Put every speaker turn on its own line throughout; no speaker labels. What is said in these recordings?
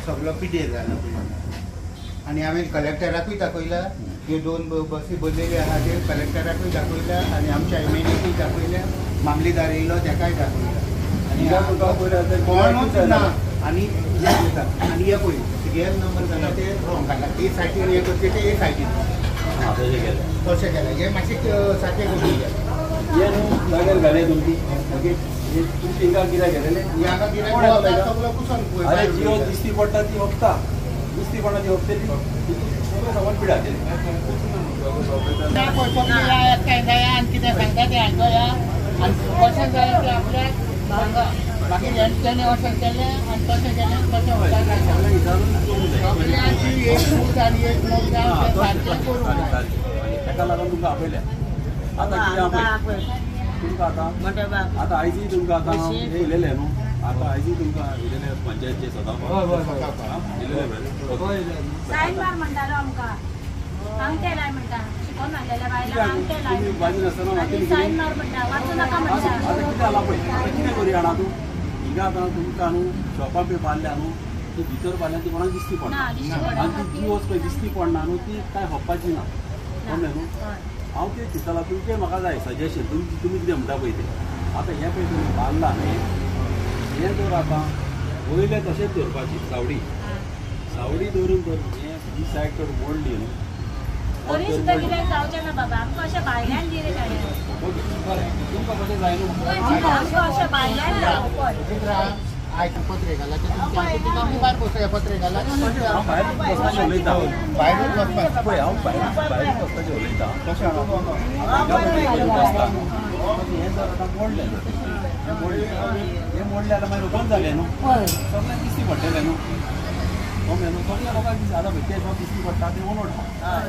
सगळं पिड्यार जालां आनी हांवें कलेक्टराकूय दाखयला ह्यो 2 बसी बसलेल्यो आहा त्यो कलेक्टराकूय दाखयला आनी आमच्या एमएलएकूय दाखयल्या मामलेदार येयलो ताकाय दाखयला आनी कोणूच ना आनी आनी हे पळय सिरियल नंबर घाला ते रॉंग घाला ते सायटीन हे करचे ते एक सायटीन तशें केलें हे मातशें सारकें करून
हे न्हू जाग्यार घाले तुमची ओके तुमच्या कित्याक गेलेले
हांगा गिरायक सगळं पुसून
पळय जियो दिसती पडटा ती वखता दिसती पडटा ती वखतेली सगळं सामान पिडायलें
आनी कितें सांगता तें आयकया आनी कशें जालें तें आपल्याक सांगा बाकी हें केलें अशें केलें आनी तशें केलें तशें सगळ्यांची एक मूठ आनी एक मूठ सारकें करूंक
ताका लागून तुमकां आपयल्या आतां कितें आपय तुमकां आतां आयजी तुमकां आतां हे इलेले न्हू आतां आयजी तुमकां इलेले पंचायतचे सदांफळ
सायन मार म्हणटालो आमकां आमटे लाय म्हणटा शिकोन मारलेल्या बायलांक आमटे लाय
बाजी नासतना
सायन मार म्हणटा वाचू नाका म्हणटा
आतां कितें जालां पळय आतां कितें करी जाणा तूं हिंगा आतां तुमकां न्हू शॉपां बी बांदल्या न्हू ती भितर बांदल्या ती कोणाक दिसती पडना आनी ती जी वस्त पळय दिसती पडना न्हू ती कांय हप्पाची ना कळ्ळें न्हू हांव तें चिंतलां तुमचें म्हाका जाय सजेशन तुमी कितें म्हणटा पळय तें आतां हें पळय तुमी बांदलां न्ही हें जर आतां वयलें तशेंच दवरपाची सावडी दवरून तर हें ही सायड तर मोडली न्हू
तरी सुद्दां कितें जावचें ना बाबा आमकां अशें भायल्यान दिलें जाय
ओके बरें तुमकां कशें जाय न्हू
अशें भायल्यान जाय
पत्रे घाला तुमी भायर बसया पत्रे घाला
हांव भायर बसपाचें उलयता
भायरूच वचपाक
पळय हांव भायर बसपाचें उलयता तशें हें जर आतां मोडलें हें मोडलें आतां मागीर बंद जालें न्हू सगळ्यांक दिसती पडटलें न्हू न्हू सगळ्या लोकांक दिसता आतां ते जो दिसती पडटा ते ओनोट आहा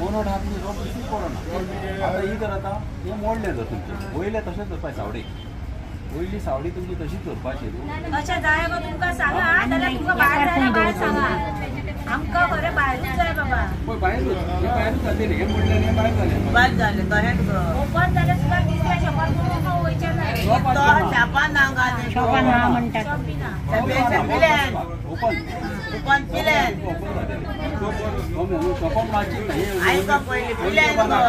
ओनोट आहा तुमी जो दिसती पडना आतां ही तर आतां हें मोडलें जर तुमचें वयलें तशेंच दवरपाय सावडीक वयली सावडी तुमची तशीच दवरपाची
अशें जाय गो तुमकां सांगा जाल्यार तुमकां भायर जाल्यार भायर सांगा आमकां खरें भायरूच जाय बाबा
पळय भायरूच हें भायरूच जालें हें मोडलें हें भायर जालें
भायर जालें तशेंच गो ओपन जाल्यार सुद्दां दिसल्या शॉपार तुमकां वयचें ना शॉपान ना शॉपान ना म्हणटा शॉप बी ना ओपन पिलेन
शॉपान मारची
आयका पयलीं पिलेन गो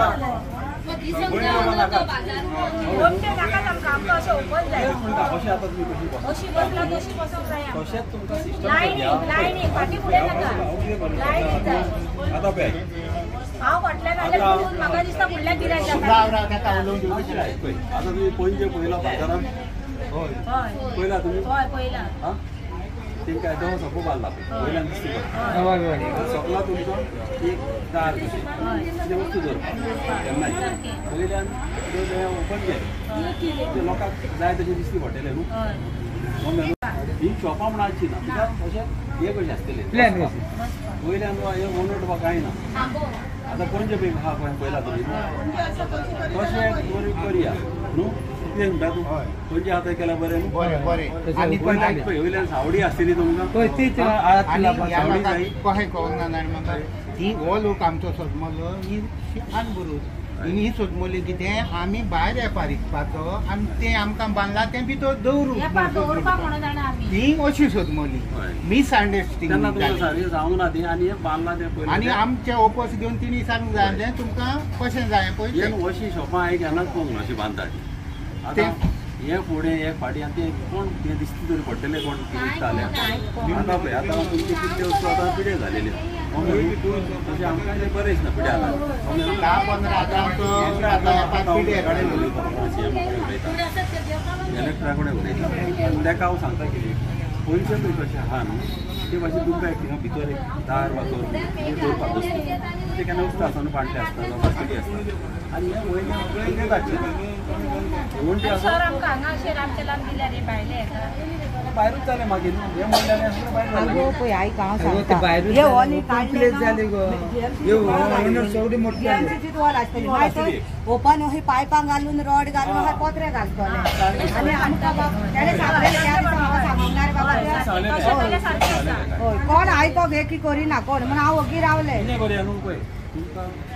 हांव फाटल्यान आल्यार म्हाका दिसता फुडल्या गिरायक
आता तुम्ही पणजे पयला बाजारान पयला तुम्ही
पयला
तेंकां देव सोपो बांदला वयल्यान दिसती पडटा सोपला तुमचो एक दार कशी कितें वस्तू दवरपाक केन्नाय वयल्यान ओपन केलें ते लोकांक जाय तशें दिसती पडटलें न्हू ही शॉपां म्हण हाडची ना कित्याक अशें हे कशें आसतलें वयल्यान हे ओनोट वा कांय ना आतां पणजे पळय आहा पळय पयला तुमी तशें करया न्हू कितें म्हणटा तूं पणजे आतां केल्यार बरें न्हू
आनी
वयल्यान सावडी आसतली तुमकां
कशें कळोंक ना म्हाका ही हो लोक आमचो सोदमलो ही आन बरोबर ही सोदमली कितें आमी भायर येपार विकपाचो आनी तें आमकां बांदलां तें भितर दवरूंक ही अशी सोदमली मिसअंडरस्टँडिंग
जावंक ना ती आनी हें बांदलां तें
आनी आमचे ओपोस घेवन तिणी सांगूंक जाय आसलें तुमकां कशें जाय पळय
अशी शॉपां हांवें केन्नाच पळोवंक ना अशी बांदता आतां हे फुडें हे फाटीं आतां तें कोण तें दिसता तरी पडटलें कोण विकताले आतां पळय आतां तुमचे कितले वस्तू आतां पिड्यार जालेल्यो तशें आमकां तें बरेंच ना पिड्यार इलेक्ट्रा कडेन उलयता ताका हांव सांगता कितें पयशे पळय कशें आहा न्हू ते भाशेन तुमकां एक थिंगा भितर एक दार वा दवरपाक वस्तू ते केन्ना वस्तू आसतना पांट्टे आसता वा प्लास्टिकी आसता आनी हें वयलें कितें जातलें वणटी आसा भायरूच जालें मागीर हें म्हणलेलें आसता भायर
पळय आयक हांव सांगता हे हॉल काडले जाले गो ह्यो ओनर सगळी मोठी हॉल आसतली मागीर ओपन अशी पायपां घालून रॉड घालून पत्रे घालतले आनी आमकां तेणे सांगलें त्या दिसा म्हाका सांगूंक ना बाबा होय कोण आयको घे की करिना कोण म्हणून हांव वगी रावले
कितें करूया न्हू पळय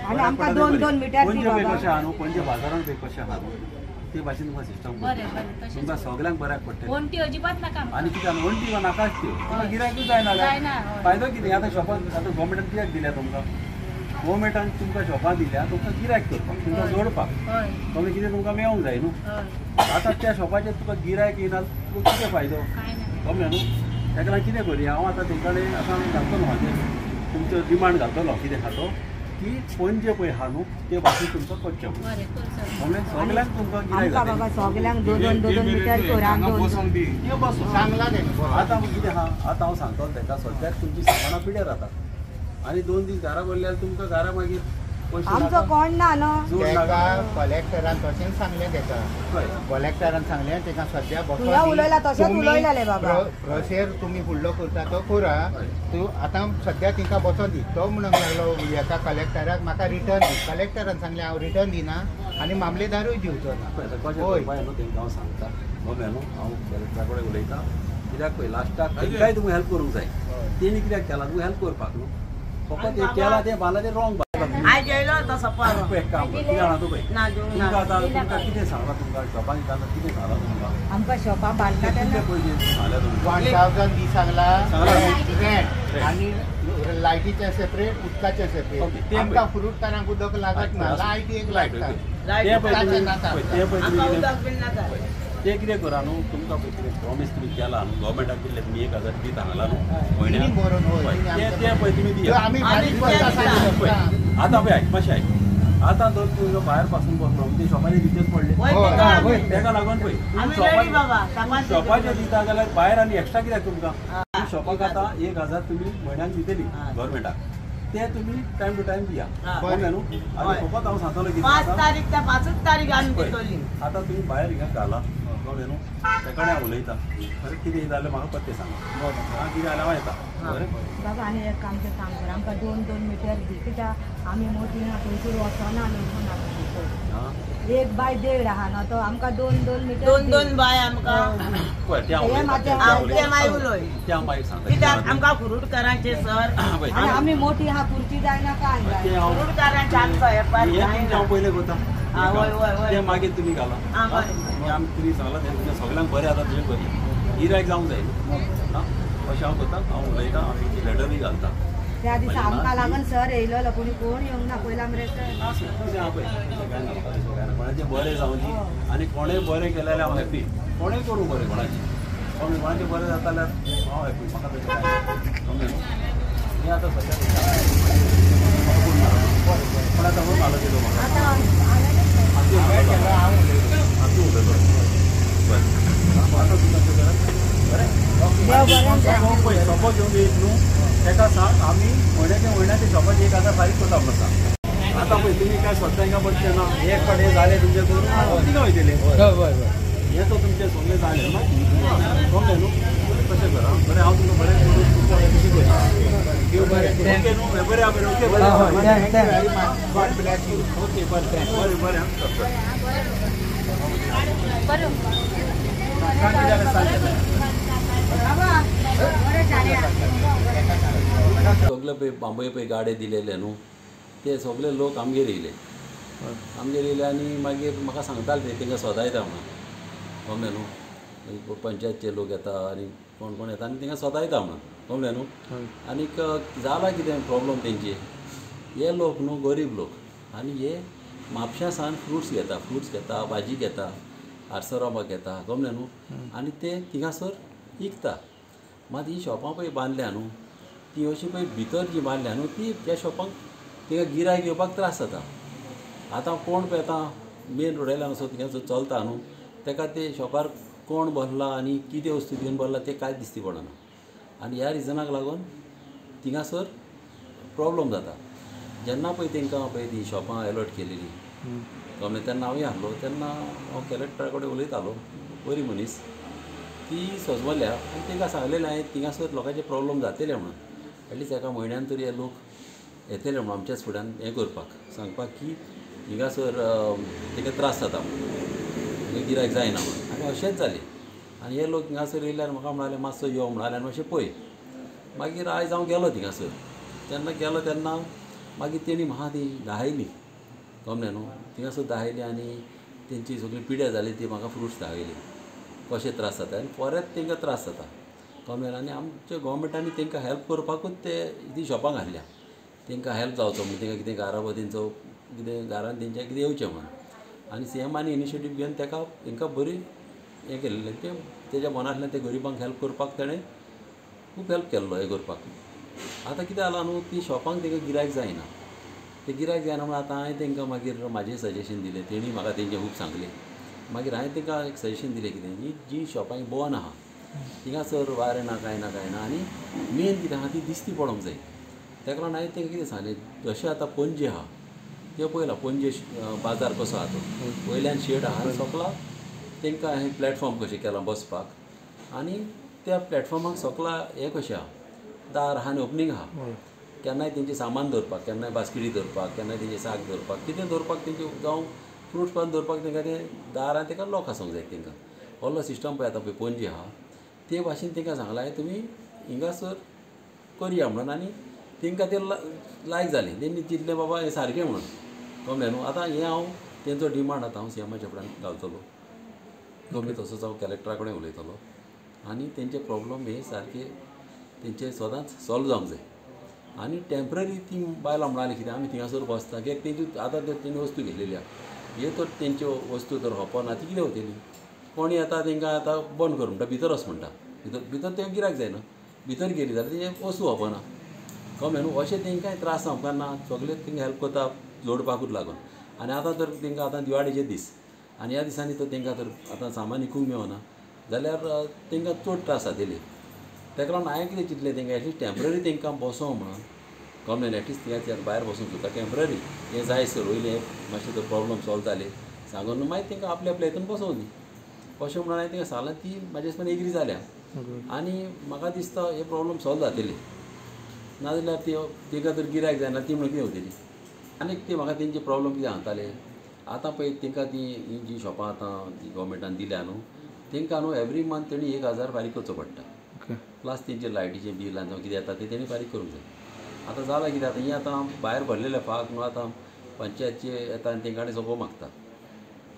आनी आमकां 2-2 मिटर दी
पणजे
बाबा
कशें आहा न्हू पणजे बाजारान पळय कशें आहा न्हू ते भाशेन तुमकां सिस्टम तुमकां सगळ्यांक बऱ्याक पडटलें
वंटी अजिबात नाका
आनी कितें वंटी नाकाच त्यो तुमकां गिरायकूच जायना फायदो कितें आतां शॉपान आतां गव्हर्मेंटान कित्याक दिल्या तुमकां गव्हर्मेंटान तुमकां शॉपां दिल्या तुमकां गिरायक करपाक तुमकां जोडपाक कमी कितें तुमकां मेळोंक जाय न्हू आतां त्या शॉपाचेर तुका गिरायक येयना तुका कितें फायदो कमलें न्हू तेका लागून कितें करुया हांव आतां तेंकाडे आतां घालतलो म्हाजें तुमचो डिमांड घालतलो कितें आहा तो की पणजे पळय आहा न्हू ते भाशेन तुमकां करचें कमलें सगळ्यांक तुमकां गिरायक
आमकां बाबा सगळ्यांक 2-2 मिटर कर आनी
बसून
चांगला
आतां कितें आहा आतां हांव सांगतलो तेका सद्याक तुमची सामाना पिड्यार जाता आनी 2 दीस घरा भरल्यार तुमकां घरा मागीर
आमचो कोण ना न्हू
तेका कलेक्टरान तशेंच सांगलें तेका कलेक्टरान सांगलें तेका सद्या
तुया उलयला तशेंच उलयलेले बाबा
प्रोसेस तुमी फुडलो करता तो करा तूं आतां सद्या तिका बसोन दी तो म्हणूंक लागलो हेका कलेक्टराक म्हाका रिटर्न दी कलेक्टरान सांगलें हांव रिटर्न दिना आनी मामलेदारूय दिवचो ना
हय तेंकां हांव सांगता मम्मी न्हू हांव कलेक्टरा कडेन उलयतां कित्याक पळय लास्टाक तेंकाय तुमी हेल्प करूंक जाय तेणी कित्याक केलां तुमी हेल्प करपाक न्हू फकत हे केलां तें बाला तें रॉंग
आयज येयलो तो सपारो
एक काम कर कितें जाणा तूं पळय
ना जेवूं ना.
तुमकां आतां तुमकां कितें सांगलां तुमकां शॉपान जाता कितें सांगलां तुमकां
आमकां शॉपां बांदता
कितले
तेन्ना
पयशे सांगल्या तुमकां
1000 दी सांगला
सांगला.
रेंट आनी लायटीचे सेपरेट उदकाचे
ओके,
सेपरेट
ते
आमकां फ्रूटकारांक उदक लागत ना लायट एक लागता
ते पळय
उदकाचें नाका.
ते पळय
आमकां
तुमी
उदक बीन नाका
ते कितें करा न्हू तुमकां पळय कितें प्रॉमीस तुमी केला न्हू गव्हर्मेंटाक दिले तुमी 1000 दी सांगला न्हू म्हयन्याक
तिणी बरोवन होय,
पळय,
तिणी
ते
आमकां
ते पळय तुमी
त्यो
दिया
आमी
आमी
बारीक
कित्याक
करता
दिता?
पळय आतां पळय आयक मातशें आयक आतां जर तूं भायर पासून बसलो ते शॉपाचे रिचार्ज पडले
वय
होय,
तेका
होय.
तेका लागून पळय
आमी
तूं
रेडी बाबा सामान
शॉपाचे दिता जाल्यार भायर आनी एक्स्ट्रा कित्याक तुमकां तूं शॉपाक आतां 1000 तुमी म्हयन्याक दितली गव्हर्मेंटाक ते तुमी टायम टू टायम दिया कळ्ळें न्हू आनी फकत हांव सांगतलो कितें
5 तारीख त्या 5च तारीख आमी
पळय,
दितली
आतां तुमी भायर हिंगा घाला कळ्ळें न्हू तेका कडेन हांव उलयतां बरें कितें जाल्यार म्हाका पत्ते सांगा आं कितें जाल्यार हांव येता बरें
बाबा आनी एक आमचें काम कर आमकां 2-2 मिटर दी कित्याक आमी मोठी ना थंयसर वचना न्हू
आं
एक बाय देड आहा न्हू तो आमकां 2-2 मिटर
2-2 बाय आमकां
पळय ते हांव
हे
उलयतां.
म्हाजें
आमचे माय उलय
ते हांव मागीर सांगता
कित्याक आमकां फ्रूटकारांचे सर
पळय,
आनी आमी मोठी आहा खुर्ची जायना काय
ते
जाय
हांव
फ्रूटकारांचे आमचो वेपार
हे तुमचें
जायना
हांव पयलें करतां
आं, वय, वय, वय.
ते मागीर तुमी घाला
आं, बरें.
हें आमी तुमी सांगलां तें तुमच्या सगळ्यांक बरें जाता तशें करी गिरायक जावंक जाय न्हू आं अशें हांव करतां हांव उलयतां आनी लेटरूय घालतां
त्या दिसा आमकां लागून सर येयलो कोणी कोण येवंक ना पयला मेरेन
कोणाचें बरें जावं दी आनी कोणेंय बरें केलें जाल्यार हांव हॅपी कोणेंय करूं बरें कोणाचें कोणाचें बरें जाता जाल्यार हांव हॅपी म्हाका तशें कांय ना समजें न्हू हें आतां सद्याक पण आतां हो नालो दिलो म्हाका हातूं उलयलो बरें आतां तुमकां कितें बरें पळय शॉपाक घेवन येयत न्हू तेका सांग आमी म्हयन्याच्या शॉपाचे 1000 फारीक करता म्हणून सांग आतां पळय तुमी काय स्वता हिंगा पडचें ना एक कडेन जालें तुमचें करून तिका वयतले हें तो तुमचें सगळें जालें मागीर कमलें न्हू तशें करा बरें हांव तुमकां बरें करून तुमकां कशी करता ओके न्हू बरें आहा बरें ओके बरें
God bless you.
ओके बरें बरें बरें
बरें
सांग कितें जालें सांग सगळे पळय बांबय पळय गाडे दिलेले न्हू ते सगळे लोक आमगेर येयले आनी मागीर म्हाका सांगताले ते तेंकां सोदा येता म्हणून कमलें न्हू पंचायतचे लोक येता आनी कोण कोण येता आनी तेंकां सोदा येता म्हणून कमलें न्हू आनीक जाला कितें प्रॉब्लम तेंचे हे लोक न्हू गरीब लोक आनी हे म्हापश्या सावन फ्रुट्स घेता भाजी घेता आडसरांबाग घेता कमलें न्हू आनी ते थिंगासर विकता मात ही शॉपां पळय बांदल्या न्हू ती अशी पळय भितर जी बांदल्या न्हू ती त्या शॉपांक तिका गिरायक येवपाक त्रास जाता आतां कोण पळय आतां मेन रोडेल्यान असो थिंगासर चलता न्हू तेका ते शॉपार कोण बसला आनी कितें वस्तू घेवन बसला तें कांयच दिसती पडना आनी ह्या रिजनाक लागून थिंगासर प्रॉब्लम जाता जेन्ना पळय तेंकां पळय ती शॉपां अलॉट केलेली कमलें तेन्ना हांवूय आहलो तेन्ना हांव कलेक्टरा कडेन उलयतालो बरी मनीस ती सजमल्या आनी तांकां सांगलेलें हांवें थिंगासर लोकांचे प्रॉब्लम जातले म्हणून एटलिस्ट एका म्हयन्यान तरी हे लोक येतले म्हणून आमच्याच फुड्यान हें करपाक सांगपाक की थिंगासर ताका त्रास जाता म्हणून गिरायक जायना म्हणून आनी अशेंच जालें आनी हे लोक थिंगासर येयल्यार म्हाका म्हणाले मातसो यो म्हणाले आनी मातशें पळय. मागीर आयज हांव गेलो थिंगासर. जेन्ना गेलो तेन्ना मागीर तेणी म्हाका ती दाखयली कळ्ळें न्हू. थिंगासर दाखयली आनी तेंची सगळी पिड्यार जाली ती म्हाका फ्रुट्स दाखयली कशे त्रास जाता आनी परत तांकां त्रास जाता कळ्ळें. आनी आमच्या गोवोरमेंटांनी तांकां हेल्प करपाकूच ती शॉपां घातल्या. तांकां हेल्प जावचो म्हणून तांकां कितें घरा तेंचो कितें घरान तेंच्या कितें येवचें म्हणून आनी सीएमानी इनिशिएटीव घेवन तांकां बरी हें केल्लें तेज्या मनांतल्यान ते गरिबांक हेल्प करपाक ताणें खूब हेल्प केल्लो हें करपाक. आतां कितें जालां न्हू ती शॉपांक तांकां गिरायक जायना. ते गिरायक जायना म्हणून आतां हांवें तांकां मागीर म्हाजें सजेशन दिलें. तेणी म्हाका तेंचें खूब सांगलें. मागीर हांवें तांकां एक सजेशन दिलें कितें जी शॉपां बंद आहा थिंगासर वारें ना कांय ना आनी मेन कितें आहा ती दिश्टी पडोंक जाय. ताका लागून हांवें तांकां कितें सांगलें जशें आतां पणजे आहा तें पळयलां पणजे बाजार कसो आहा तो वयल्यान शेड आहा आनी सकला तांकां हें प्लॅटफॉर्म कशें केलां बसपाक आनी त्या प्लॅटफॉर्माक सकला हें कशें आहा दार आहा आनी ओपनींग आहा. केन्नाय तेंचें सामान दवरपाक केन्नाय बास्केटी दवरपाक केन्नाय तेंचें साक दवरपाक कितें दवरपाक तेंचें जावं फ्रुट्स पासून दवरपाक तांकां तें दारान तांकां लॉक आसूंक जाय. तांकां व्हडलो सिस्टम पळय आतां पळय पणजे आहा ते भाशेन तांकां सांगलां तुमी हिंगासर करया म्हणून आनी तांकां तें लायक जालें. तेणी चिंतलें बाबा हें सारकें म्हणून कळ्ळें न्हू. आतां हें हांव तेंचो डिमांड आतां हांव सीएमाच्या फुड्यान घालतलो. गमी तसोच हांव कलेक्टरा कडेन उलयतलो आनी तेंचे प्रॉब्लम हे सारके तेंचे सदांच सॉल्व जावंक जाय. आनी टॅम्पररी ती बायलां म्हणटालीं कितें आमी थिंगासर बसता कित्याक तेंची आतां तर तेणी वस्तू घेतलेली आहा हे तर तेंच्यो वस्तू तर होपना ती कितें वतली. कोणी येता तांकां आतां बंद कर म्हणटा भितर वच म्हणटा भितर तें गिरायक जायना. भितर गेली जाल्यार तें वस्तू होपना कळ्ळें न्हू. अशें तांकांय त्रास जावपाक ना. सगळे तांकां हेल्प करता जोडपाकूच लागून. आनी आतां तर तांकां आतां दिवाळेचे दीस आनी ह्या दिसांनी तर तांकां तर आतां सामान विकूंक मेळना जाल्यार तांकां चड त्रास जातले. ताका लागून हांवें कितें चिंतलें तांकां एटलीस्ट टॅम्पररी तांकां बसों म्हणून कळ्ळें एटलीस्ट तिंगा भायर बसूंक सुद्दां टॅम्पररी हें जाय सर वयलें मातशें तो प्रॉब्लम सॉल्व जाले सांगून मागीर तांकां आपल्या आपल्या हितून बसोवं दी अशें म्हणून हांवें तांकां सांगलें. ती म्हाजे दिसतान एग्री जाल्या आनी म्हाका दिसता हे प्रॉब्लम सॉल्व जातले. नाजाल्यार तांकां तर गिरायक जायना ती म्हणून कितें वतली. आनीक ती म्हाका तेंचे प्रॉब्लम कितें सांगताले आतां पळय तांकां ती जी शॉपां आतां गोवोरमेंटान दिल्या न्हू तांकां न्हू एवरी मंथ तेणी 1000 फारीक करचो पडटा. प्लस तेंचें लायटीचें बील आनी जावं कितें येता तें तेणी फारीक करूंक जाय. आतां जालां कितें आतां हें आतां भायर भरलेले फाक न्हू आतां पंचायतचे येता आनी तेंकां सोपो मागता.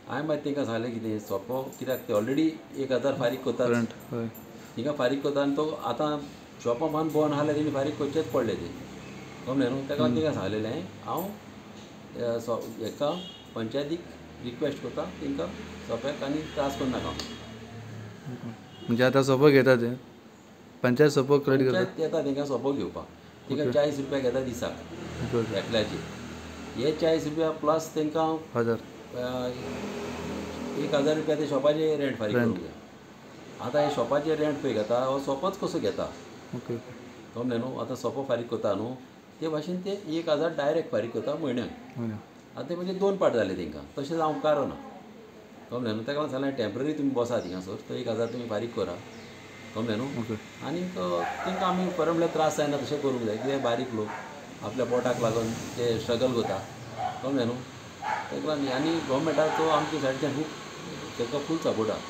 हांवें मागीर तांकां सांगलें कितें सोपो कित्याक ते ऑलरेडी 1000 फारीक करतात थिंगा फारीक करता आनी तो आतां शॉपां मान बंद आसल्यार तेणी फारीक करचेच पडले ते कळ्ळें न्हू. ताका लागून तांकां सांगलेलें हांव हेका पंचायतीक रिक्वेस्ट करता तांकां सोंप्याक आनी त्रास करनाका.
म्हणजे आतां सोपो घेता ते पंचायत सोपो क्रेडीट
पंचायत येता तांकां सोपो घेवपाक तांकां 40 रुपया घेता दिसाक एकल्याचे. हे 40 रुपया प्लस तांकां 1000 रुपया ते शॉपाचे रेंट फारीक करूंक जाय. आतां हे शॉपाचे रेंट पळय घेता हो सोपोच कसो घेता कळ्ळें न्हू. आतां सोपो फारीक करता न्हू ते भाशेन ते 1000 डायरेक्ट फारीक करता म्हयन्याक. आतां ते म्हणजे 2 पाट जाले तांकां तशें जावंक कारण ना कळ्ळें न्हू. ताका लागून सांगलें टॅम्पररी तुमी बसा थिंगासर तो 1000 तुमी फारीक करा कळ्ळें न्हू. आनीक तांकां आमी खरें म्हणल्यार त्रास जायना तशें करूंक जाय कित्याक बारीक लोक आपल्या पोटाक लागून ते स्ट्रगल करता कळ्ळें न्हू. ताका लागून आनी गोवोरमेंटाचो आमच्या सायडीच्यान खूब ताका फूल सपोर्ट आहा.